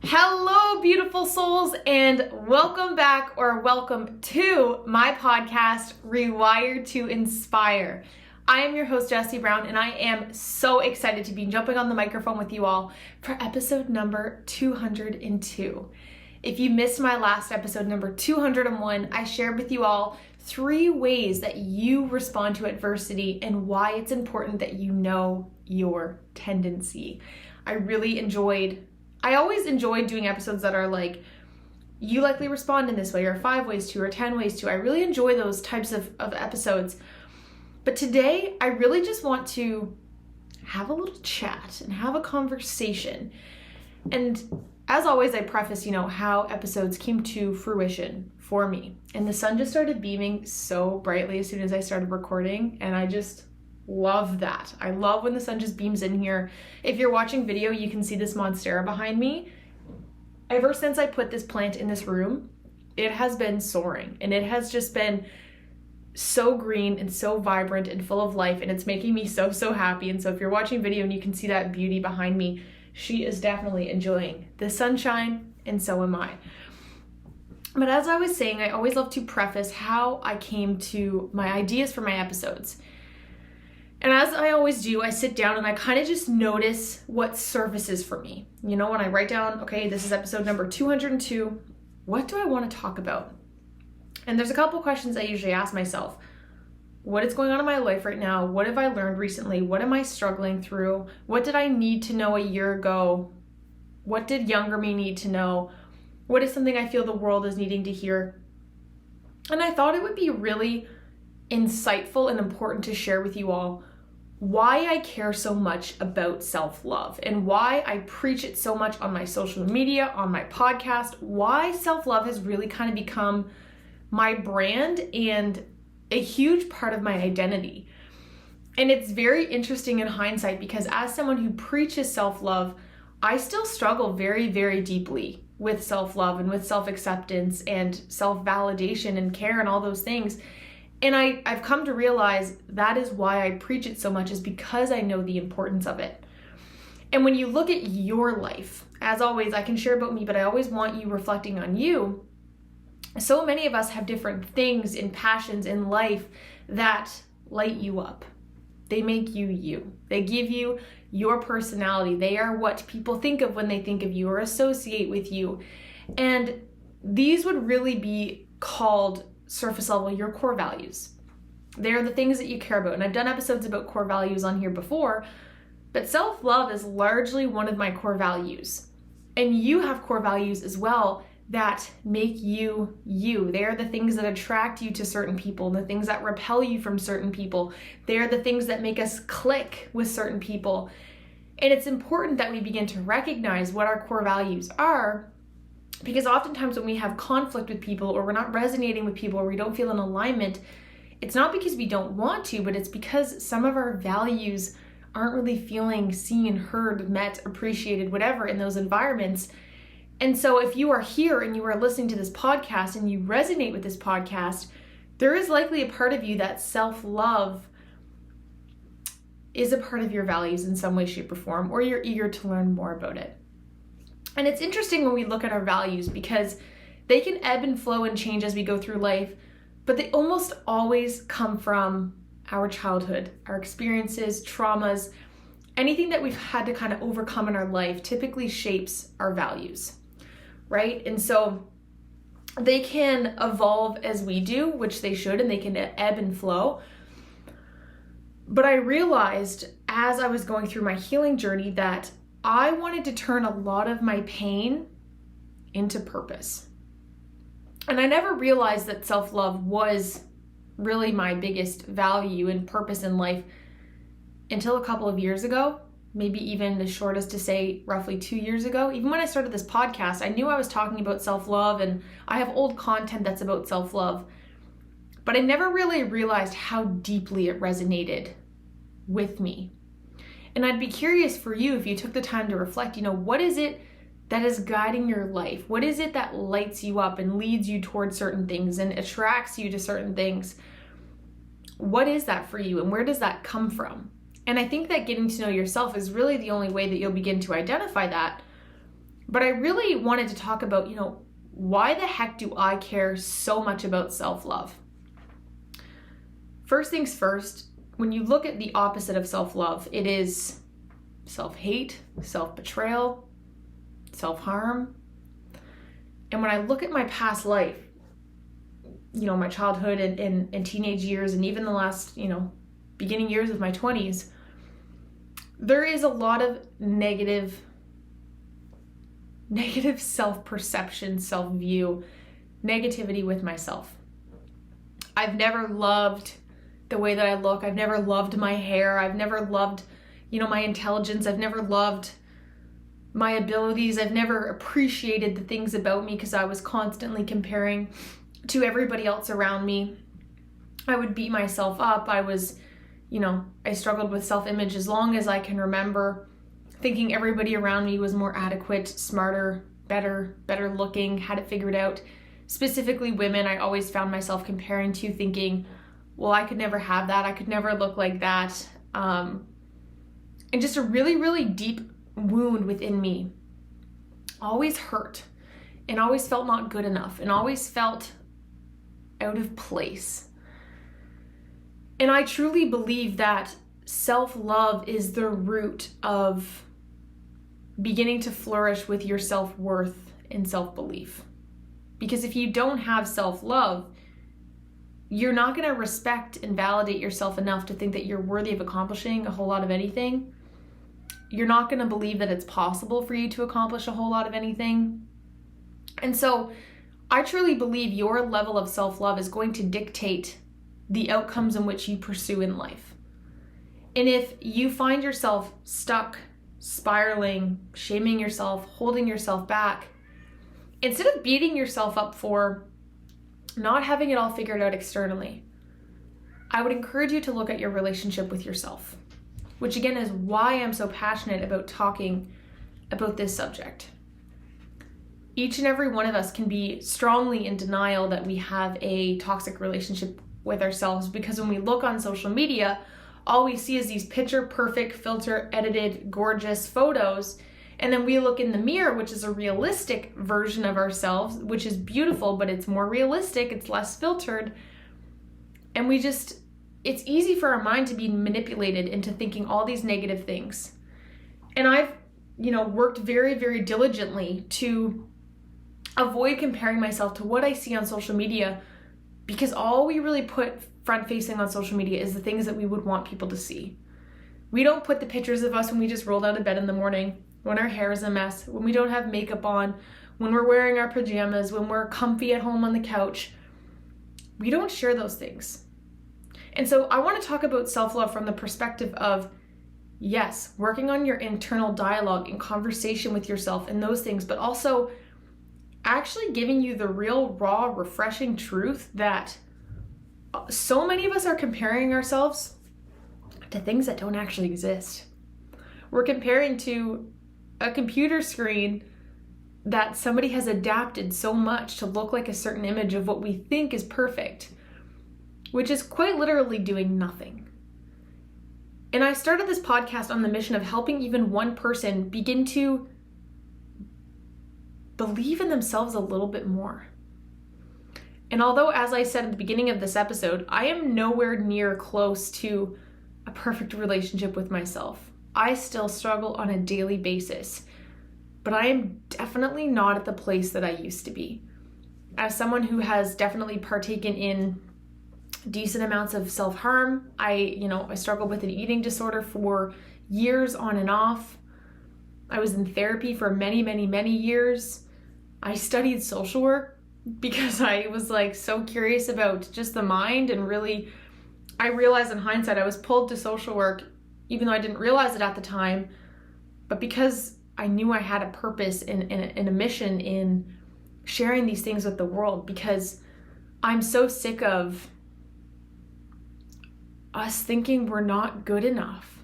Hello, beautiful souls, and welcome back or welcome to my podcast, Rewire to Inspire. I am your host, Jessie Brown, and I am so excited to be jumping on the microphone with you all for episode number 202. If you missed my last episode, number 201, I shared with you all 3 ways that you respond to adversity and why it's important that you know your tendency. I always enjoyed doing episodes that are like, you likely respond in this way, or 5 ways to, or 10 ways to. I really enjoy those types of episodes. But today, I really just want to have a little chat and have a conversation. And as always, I preface, how episodes came to fruition for me. And the sun just started beaming so brightly as soon as I started recording. And I just love that. I love when the sun just beams in here. If you're watching video, you can see this monstera behind me. Ever since I put this plant in this room, it has been soaring, and it has just been so green and so vibrant and full of life, and it's making me so happy. And so if you're watching video and you can see that beauty behind me, she is definitely enjoying the sunshine, and so am I. But as I was saying, I always love to preface how I came to my ideas for my episodes. And as I always do, I sit down and I kind of just notice what surfaces for me. When I write down, okay, this is episode number 202, what do I want to talk about? And there's a couple questions I usually ask myself. What is going on in my life right now? What have I learned recently? What am I struggling through? What did I need to know a year ago? What did younger me need to know? What is something I feel the world is needing to hear? And I thought it would be really insightful and important to share with you all why I care so much about self-love and why I preach it so much on my social media, on my podcast, why self-love has really kind of become my brand and a huge part of my identity. And it's very interesting in hindsight because as someone who preaches self-love, I still struggle very, very deeply with self-love and with self-acceptance and self-validation and care and all those things. And I've come to realize that is why I preach it so much, is because I know the importance of it. And when you look at your life, as always, I can share about me, but I always want you reflecting on you. So many of us have different things and passions in life that light you up. They make you you. They give you your personality. They are what people think of when they think of you or associate with you. And these would really be called surface level your core values. They're the things that you care about. And I've done episodes about core values on here before, but self-love is largely one of my core values. And you have core values as well that make you you. They are the things that attract you to certain people, the things that repel you from certain people. They are the things that make us click with certain people. And it's important that we begin to recognize what our core values are, because oftentimes when we have conflict with people or we're not resonating with people or we don't feel in alignment, it's not because we don't want to, but it's because some of our values aren't really feeling seen, heard, met, appreciated, whatever in those environments. And so if you are here and you are listening to this podcast and you resonate with this podcast, there is likely a part of you that self-love is a part of your values in some way, shape, or form, or you're eager to learn more about it. And it's interesting when we look at our values because they can ebb and flow and change as we go through life, but they almost always come from our childhood, our experiences, traumas, anything that we've had to kind of overcome in our life typically shapes our values, right? And so they can evolve as we do, which they should, and they can ebb and flow. But I realized as I was going through my healing journey that I wanted to turn a lot of my pain into purpose. And I never realized that self-love was really my biggest value and purpose in life until a couple of years ago, maybe even as short as to say roughly 2 years ago. Even when I started this podcast, I knew I was talking about self-love and I have old content that's about self-love, but I never really realized how deeply it resonated with me. And I'd be curious for you if you took the time to reflect, what is it that is guiding your life? What is it that lights you up and leads you towards certain things and attracts you to certain things? What is that for you and where does that come from? And I think that getting to know yourself is really the only way that you'll begin to identify that. But I really wanted to talk about, why the heck do I care so much about self-love? First things first, when you look at the opposite of self-love, it is self-hate, self-betrayal, self-harm. And when I look at my past life, my childhood and teenage years, and even the last, beginning years of my 20s, there is a lot of negative self-perception, self-view, negativity with myself. I've never loved the way that I look. I've never loved my hair. I've never loved, my intelligence. I've never loved my abilities. I've never appreciated the things about me because I was constantly comparing to everybody else around me. I would beat myself up. I was, I struggled with self-image as long as I can remember, thinking everybody around me was more adequate, smarter, better looking, had it figured out. Specifically women, I always found myself comparing to, thinking, well, I could never have that. I could never look like that. And just a really, really deep wound within me. Always hurt and always felt not good enough and always felt out of place. And I truly believe that self-love is the root of beginning to flourish with your self-worth and self-belief. Because if you don't have self-love, you're not going to respect and validate yourself enough to think that you're worthy of accomplishing a whole lot of anything. You're not going to believe that it's possible for you to accomplish a whole lot of anything. And so I truly believe your level of self-love is going to dictate the outcomes in which you pursue in life. And if you find yourself stuck, spiraling, shaming yourself, holding yourself back, instead of beating yourself up for not having it all figured out externally, I would encourage you to look at your relationship with yourself, which again is why I'm so passionate about talking about this subject. Each and every one of us can be strongly in denial that we have a toxic relationship with ourselves, because when we look on social media, all we see is these picture perfect, filter edited, gorgeous photos. And then we look in the mirror, which is a realistic version of ourselves, which is beautiful, but it's more realistic, it's less filtered. And it's easy for our mind to be manipulated into thinking all these negative things. And I've, worked very, very diligently to avoid comparing myself to what I see on social media, because all we really put front facing on social media is the things that we would want people to see. We don't put the pictures of us when we just rolled out of bed in the morning, when our hair is a mess, when we don't have makeup on, when we're wearing our pajamas, when we're comfy at home on the couch. We don't share those things. And so I want to talk about self-love from the perspective of, yes, working on your internal dialogue and conversation with yourself and those things, but also actually giving you the real, raw, refreshing truth that so many of us are comparing ourselves to things that don't actually exist. We're comparing to a computer screen that somebody has adapted so much to look like a certain image of what we think is perfect, which is quite literally doing nothing. And I started this podcast on the mission of helping even one person begin to believe in themselves a little bit more. And although, as I said at the beginning of this episode, I am nowhere near close to a perfect relationship with myself, I still struggle on a daily basis, but I am definitely not at the place that I used to be. As someone who has definitely partaken in decent amounts of self-harm, I struggled with an eating disorder for years on and off. I was in therapy for many, many, many years. I studied social work because I was so curious about just the mind, and really, I realized in hindsight I was pulled to social work even though I didn't realize it at the time, but because I knew I had a purpose and a mission in sharing these things with the world, because I'm so sick of us thinking we're not good enough.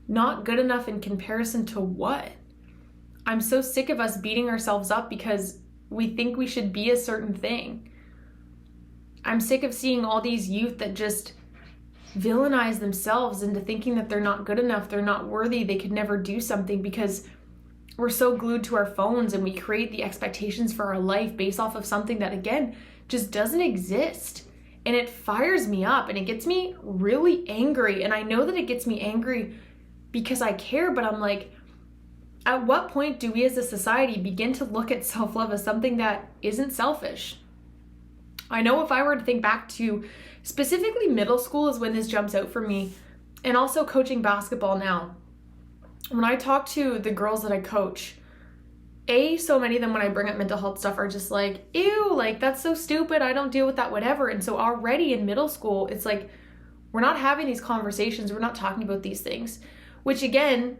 Not good enough in comparison to what? I'm so sick of us beating ourselves up because we think we should be a certain thing. I'm sick of seeing all these youth that just villainize themselves into thinking that they're not good enough, they're not worthy, they could never do something, because we're so glued to our phones and we create the expectations for our life based off of something that, again, just doesn't exist. And it fires me up and it gets me really angry. And I know that it gets me angry because I care, but I'm like, at what point do we as a society begin to look at self-love as something that isn't selfish? I know if I were to think back to specifically middle school is when this jumps out for me, and also coaching basketball now. When I talk to the girls that I coach, so many of them when I bring up mental health stuff are just like, ew, like that's so stupid, I don't deal with that, whatever. And so already in middle school, it's like, we're not having these conversations, we're not talking about these things, which again,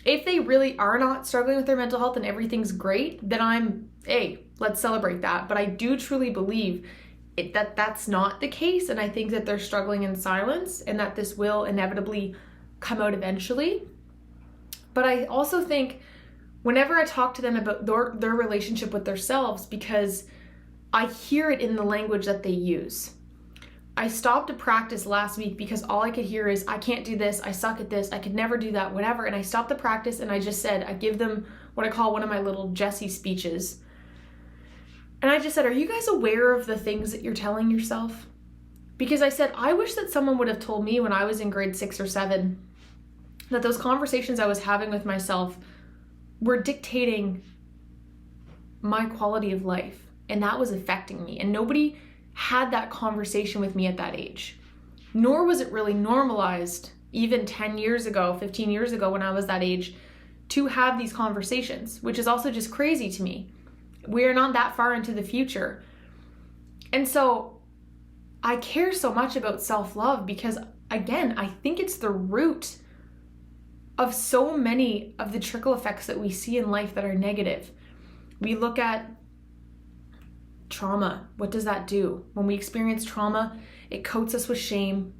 if they really are not struggling with their mental health and everything's great, then let's celebrate that. But I do truly believe that that's not the case. And I think that they're struggling in silence and that this will inevitably come out eventually. But I also think whenever I talk to them about their relationship with themselves, because I hear it in the language that they use. I stopped to practice last week because all I could hear is, I can't do this, I suck at this, I could never do that, whatever. And I stopped the practice and I just said, I give them what I call one of my little Jessie speeches. And I just said, are you guys aware of the things that you're telling yourself? Because I said, I wish that someone would have told me when I was in grade 6 or 7 that those conversations I was having with myself were dictating my quality of life. And that was affecting me. And nobody had that conversation with me at that age. Nor was it really normalized even 10 years ago, 15 years ago when I was that age to have these conversations, which is also just crazy to me. We are not that far into the future. And so I care so much about self-love because, again, I think it's the root of so many of the trickle effects that we see in life that are negative. We look at trauma. What does that do? When we experience trauma, it coats us with shame.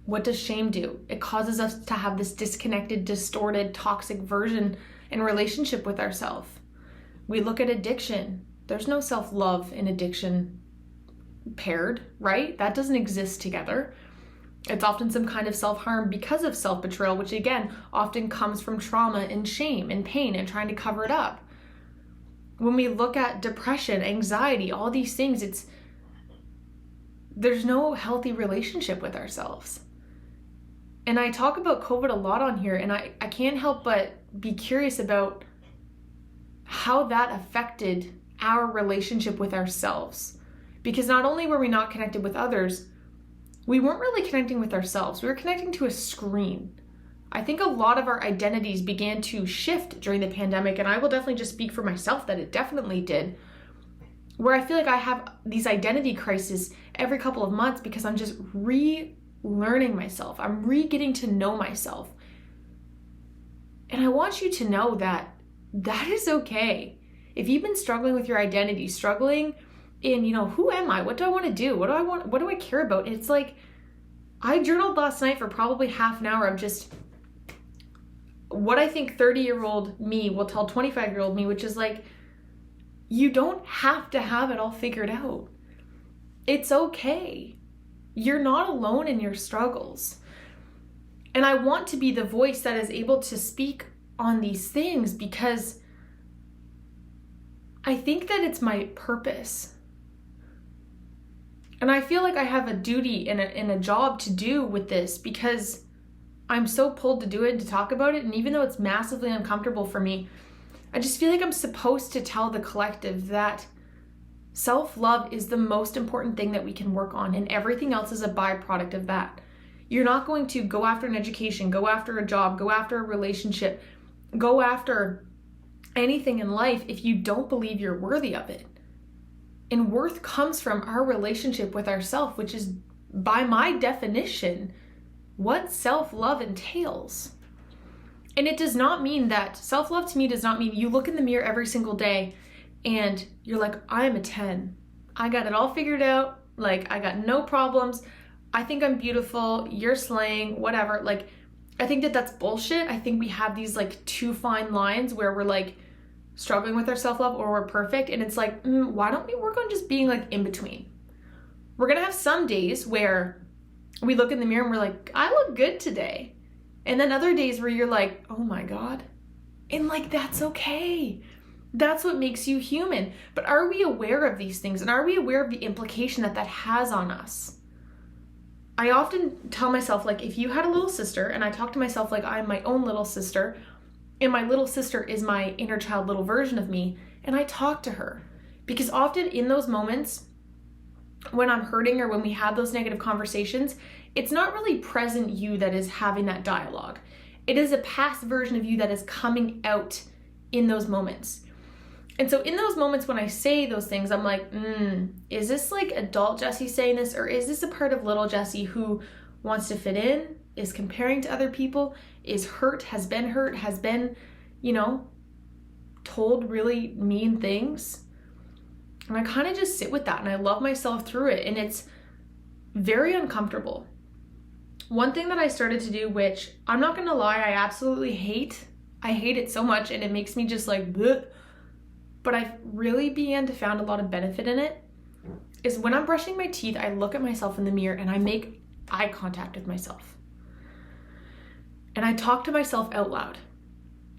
What does shame do? It causes us to have this disconnected, distorted, toxic version and relationship with ourselves. We look at addiction. There's no self-love in addiction paired, right? That doesn't exist together. It's often some kind of self-harm because of self-betrayal, which again, often comes from trauma and shame and pain and trying to cover it up. When we look at depression, anxiety, all these things, there's no healthy relationship with ourselves. And I talk about COVID a lot on here, and I can't help but be curious about how that affected our relationship with ourselves. Because not only were we not connected with others, we weren't really connecting with ourselves. We were connecting to a screen. I think a lot of our identities began to shift during the pandemic, and I will definitely just speak for myself that it definitely did, where I feel like I have these identity crises every couple of months because I'm just relearning myself. I'm getting to know myself. And I want you to know that that is okay. If you've been struggling with your identity, struggling in, who am I? What do I want to do? What do I want? What do I care about? It's like, I journaled last night for probably half an hour of just what I think 30-year-old me will tell 25-year-old me, which is like, you don't have to have it all figured out. It's okay. You're not alone in your struggles. And I want to be the voice that is able to speak on these things because I think that it's my purpose. And I feel like I have a duty and a job to do with this because I'm so pulled to do it and to talk about it. And even though it's massively uncomfortable for me, I just feel like I'm supposed to tell the collective that self-love is the most important thing that we can work on, and everything else is a byproduct of that. You're not going to go after an education, go after a job, go after a relationship, go after anything in life if you don't believe you're worthy of it. And worth comes from our relationship with ourselves, which is, by my definition, what self-love entails. And it does not mean that, self-love to me does not mean you look in the mirror every single day and you're like, I am a 10. I got it all figured out. Like, I got no problems. I think I'm beautiful. You're slaying, whatever. Like, I think that that's bullshit. I think we have these like two fine lines where we're like struggling with our self-love or we're perfect. And it's like, why don't we work on just being like in between? We're going to have some days where we look in the mirror and we're like, I look good today. And then other days where you're like, oh my God, And like, that's okay. That's what makes you human. But are we aware of these things? And are we aware of the implication that that has on us? I often tell myself, like, if you had a little sister, and I talk to myself like I'm my own little sister, and my little sister is my inner child little version of me, and I talk to her. Because often in those moments when I'm hurting or when we have those negative conversations, it's not really present you that is having that dialogue. It is a past version of you that is coming out in those moments. And so in those moments when I say those things, I'm like, is this like adult Jessie saying this, or is this a part of little Jessie who wants to fit in, is comparing to other people, is hurt, has been, told really mean things? And I kind of just sit with that, and I love myself through it, and it's very uncomfortable. One thing that I started to do, which I'm not gonna lie, I absolutely hate. I hate it so much, and it makes me just like, bleh. But I really began to find a lot of benefit in it, is when I'm brushing my teeth, I look at myself in the mirror and I make eye contact with myself. And I talk to myself out loud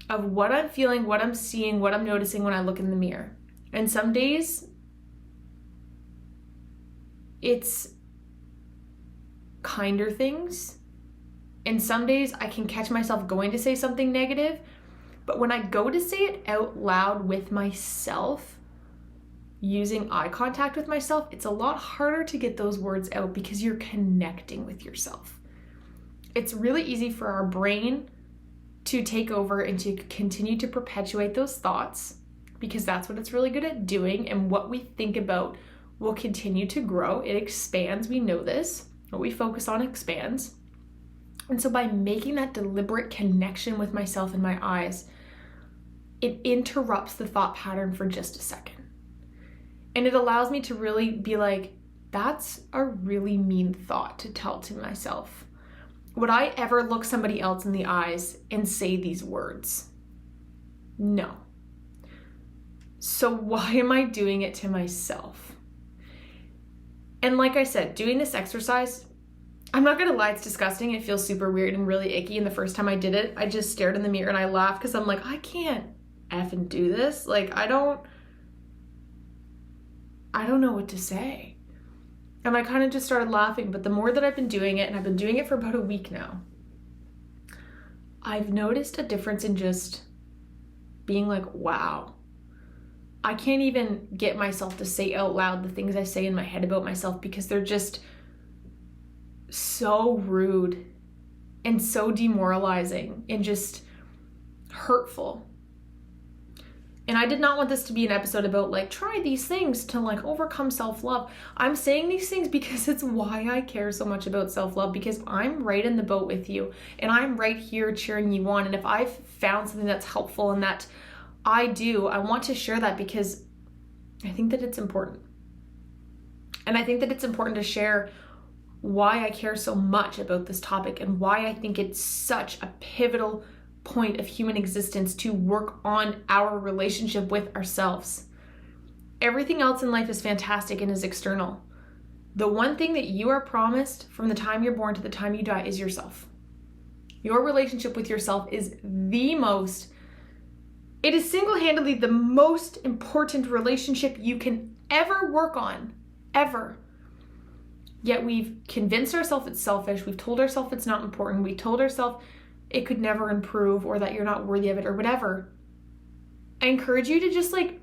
of what I'm feeling, what I'm seeing, what I'm noticing when I look in the mirror. And some days it's kinder things. And some days I can catch myself going to say something negative. But when I go to say it out loud with myself, using eye contact with myself, it's a lot harder to get those words out because you're connecting with yourself. It's really easy for our brain to take over and to continue to perpetuate those thoughts, because that's what it's really good at doing. And what we think about will continue to grow. It expands. We know this. What we focus on expands. And so by making that deliberate connection with myself in my eyes, it interrupts the thought pattern for just a second. And it allows me to really be like, that's a really mean thought to tell to myself. Would I ever look somebody else in the eyes and say these words? No. So why am I doing it to myself? And like I said, doing this exercise, I'm not gonna lie, it's disgusting. It feels super weird and really icky. And the first time I did it, I just stared in the mirror and I laughed because I'm like, I can't effing do this. Like, I don't know what to say. And I kind of just started laughing. But the more that I've been doing it, and I've been doing it for about a week now, I've noticed a difference in just being like, wow, I can't even get myself to say out loud the things I say in my head about myself because they're just so rude and so demoralizing and just hurtful. And I did not want this to be an episode about like, try these things to like overcome self-love. I'm saying these things because it's why I care so much about self-love, because I'm right in the boat with you and I'm right here cheering you on. And if I've found something that's helpful and that I want to share that because I think that it's important. And I think that it's important to share why I care so much about this topic and why I think it's such a pivotal point of human existence to work on our relationship with ourselves. Everything else in life is fantastic and is external. The one thing that you are promised from the time you're born to the time you die is yourself. Your relationship with yourself is it is single-handedly the most important relationship you can ever work on, ever. Yet we've convinced ourselves it's selfish. We've told ourselves it's not important. We told ourselves it could never improve or that you're not worthy of it or whatever. I encourage you to just like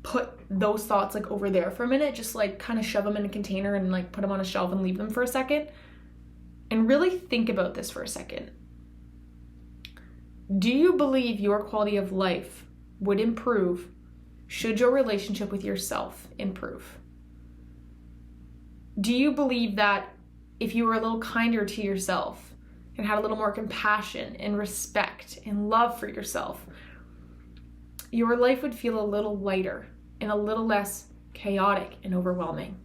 put those thoughts like over there for a minute, just like kind of shove them in a container and like put them on a shelf and leave them for a second and really think about this for a second. Do you believe your quality of life would improve should your relationship with yourself improve? Do you believe that if you were a little kinder to yourself and had a little more compassion and respect and love for yourself, your life would feel a little lighter and a little less chaotic and overwhelming?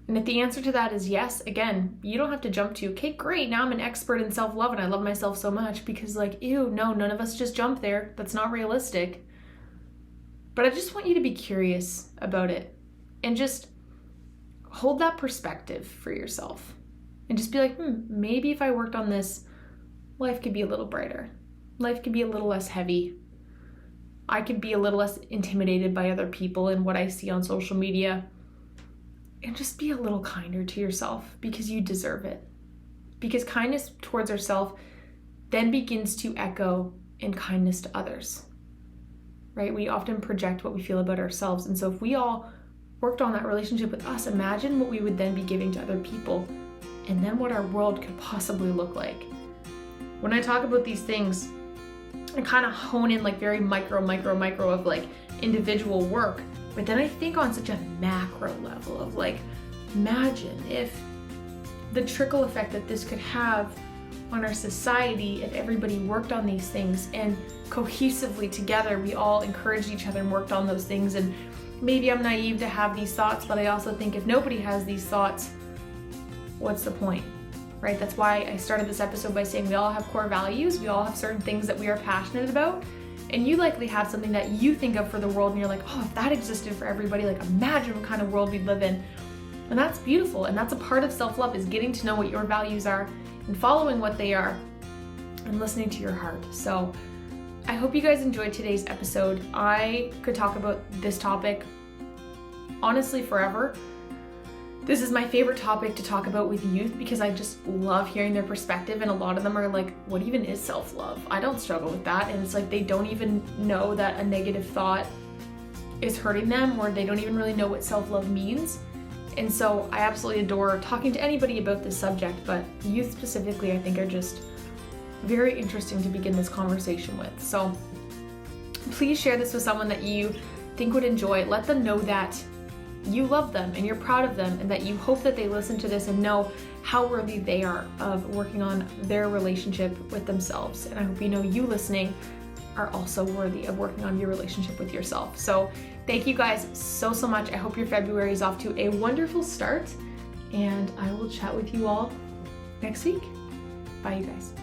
And if the answer to that is yes, again, you don't have to jump to, okay, great, now I'm an expert in self-love and I love myself so much, because like, ew, no, none of us just jump there. That's not realistic. But I just want you to be curious about it and just hold that perspective for yourself and just be like, maybe if I worked on this, life could be a little brighter. life could be a little less heavy. I could be a little less intimidated by other people and what I see on social media. And just be a little kinder to yourself because you deserve it. Because kindness towards ourselves then begins to echo in kindness to others, right? We often project what we feel about ourselves. And so if we all worked on that relationship with us, imagine what we would then be giving to other people and then what our world could possibly look like. When I talk about these things, I kind of hone in like very micro of like individual work, but then I think on such a macro level of like, imagine if the trickle effect that this could have on our society if everybody worked on these things and cohesively together we all encouraged each other and worked on those things. And maybe I'm naive to have these thoughts, but I also think if nobody has these thoughts, what's the point, right? That's why I started this episode by saying we all have core values, we all have certain things that we are passionate about, and you likely have something that you think of for the world and you're like, oh, if that existed for everybody, like imagine what kind of world we'd live in. And that's beautiful, and that's a part of self-love, is getting to know what your values are and following what they are and listening to your heart. So I hope you guys enjoyed today's episode. I could talk about this topic honestly forever. This is my favorite topic to talk about with youth because I just love hearing their perspective, and a lot of them are like, what even is self-love? I don't struggle with that. And it's like they don't even know that a negative thought is hurting them, or they don't even really know what self-love means. And so I absolutely adore talking to anybody about this subject, but youth specifically I think are just very interesting to begin this conversation with. So please share this with someone that you think would enjoy it. Let them know that you love them and you're proud of them, and that you hope that they listen to this and know how worthy they are of working on their relationship with themselves. And I hope you know you listening are also worthy of working on your relationship with yourself. So thank you guys so much. I hope your February is off to a wonderful start, and I will chat with you all next week. Bye, you guys.